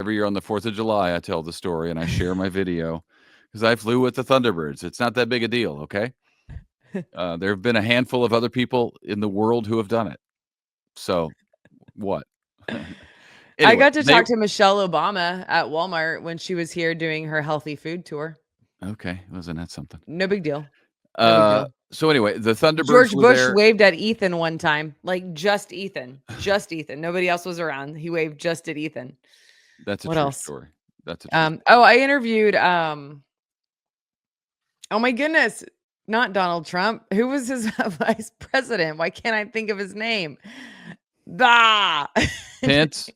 every year on the 4th of July, I tell the story and I share my video because I flew with the Thunderbirds. It's not that big a deal, okay? There have been a handful of other people in the world who have done it. So, what? I Anyway, got to talk to Michelle Obama at Walmart when she was here doing her healthy food tour. Okay, wasn't that something? No big deal. No big deal. So anyway, the Thunderbirds George were Bush there. waved at Ethan one time, like just Ethan. Nobody else was around. He waved just at Ethan. That's a What true else? story. That's a true story. Oh, I interviewed oh my goodness, not Donald Trump. Who was his vice president? Why can't I think of his name? Bah. Pence.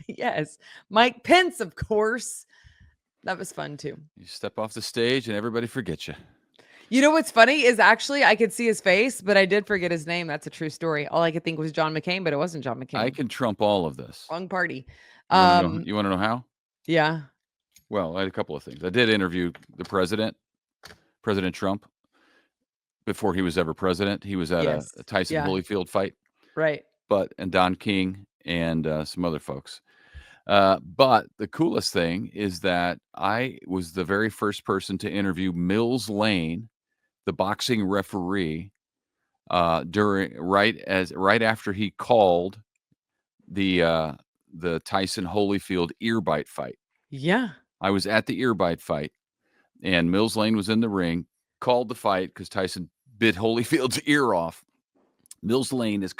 Yes. Mike Pence, of course. That was fun too. You step off the stage and everybody forgets you. You know what's funny is actually I could see his face, but I did forget his name. That's a true story. All I could think was John McCain, but it wasn't John McCain. I can trump all of this. Wrong party. You want to know how? Yeah. Well, I had a couple of things. I did interview the president, President Trump, before he was ever president. He was at a Tyson Holyfield fight. Right. And Don King and some other folks. But the coolest thing is that I was the very first person to interview Mills Lane, the boxing referee, right after he called the Tyson Holyfield ear bite fight. Yeah. I was at the ear bite fight, and Mills Lane was in the ring, called the fight because Tyson bit Holyfield's ear off. Mills Lane is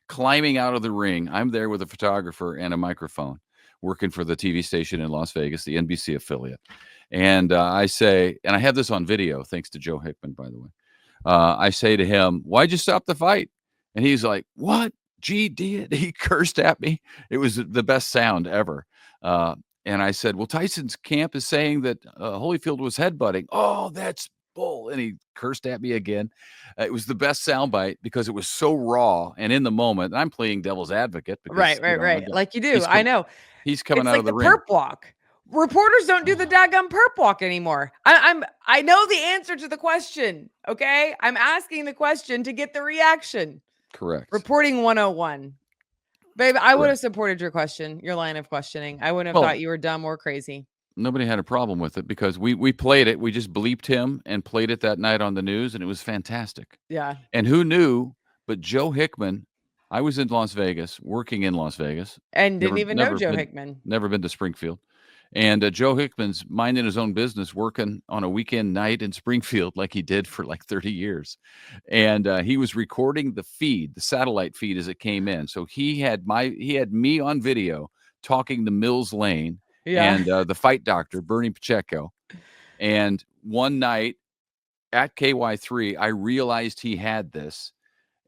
climbing out of the ring. I'm there with a photographer and a microphone, working for the TV station in Las Vegas, the NBC affiliate. And I say, and I have this on video, thanks to Joe Hickman, by the way. I say to him, "Why'd you stop the fight?" And he's like, "What? G did?" He cursed at me. It was the best sound ever. And I said, "Well, Tyson's camp is saying that Holyfield was headbutting." "Oh, that's bull." And he cursed at me again. It was the best soundbite because it was so raw and in the moment. And I'm playing devil's advocate. Because, right. Like you do. I know. He's coming it's out like of the ring. Perp walk. Reporters don't do the daggum perp walk anymore. I know the answer to the question. Okay. I'm asking the question to get the reaction. Correct. Reporting 101. Babe, I would have supported your question, your line of questioning. I wouldn't have thought you were dumb or crazy. Nobody had a problem with it because we played it. We just bleeped him and played it that night on the news, and it was fantastic. Yeah. And who knew but Joe Hickman? I was in Las Vegas, working in Las Vegas. And didn't even know Joe Hickman. Never been to Springfield. And Joe Hickman's minding his own business, working on a weekend night in Springfield like he did for like 30 years. And he was recording the satellite feed as it came in. So he had me on video talking to Mills Lane and the fight doctor, Bernie Pacheco. And one night at KY3, I realized he had this.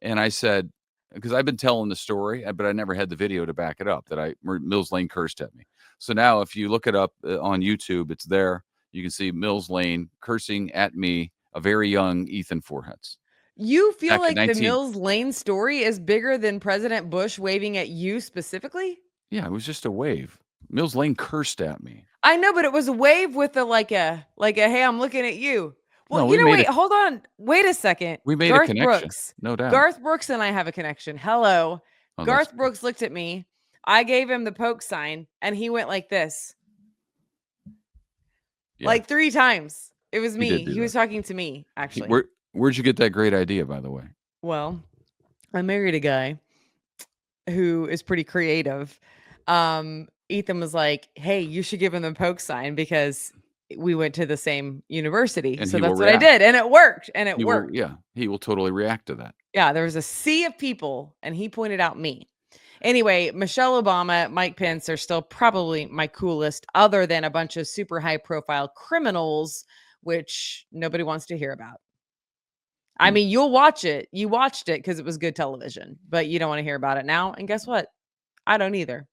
And I said, because I've been telling the story, but I never had the video to back it up, that Mills Lane cursed at me. So now if you look it up on YouTube, it's there. You can see Mills Lane cursing at me, a very young Ethan Forhetz. You feel like the Mills Lane story is bigger than President Bush waving at you specifically? Yeah, it was just a wave. Mills Lane cursed at me. I know, but it was a wave with like a hey, I'm looking at you. Well, hold on. Wait a second. We made a connection. Brooks, no doubt. Garth Brooks and I have a connection. Hello. Garth Brooks looked at me. I gave him the poke sign, and he went like this. Yeah. Like 3 times. It was me. He was talking to me, actually. Where'd you get that great idea, by the way? Well, I married a guy who is pretty creative. Ethan was like, "Hey, you should give him the poke sign because we went to the same university." And so that's what I did. And it worked. He will totally react to that. Yeah. There was a sea of people and he pointed out me. Anyway, Michelle Obama, Mike Pence are still probably my coolest, other than a bunch of super high profile criminals, which nobody wants to hear about. I mean, you'll watch it. You watched it because it was good television, but you don't want to hear about it now. And guess what? I don't either.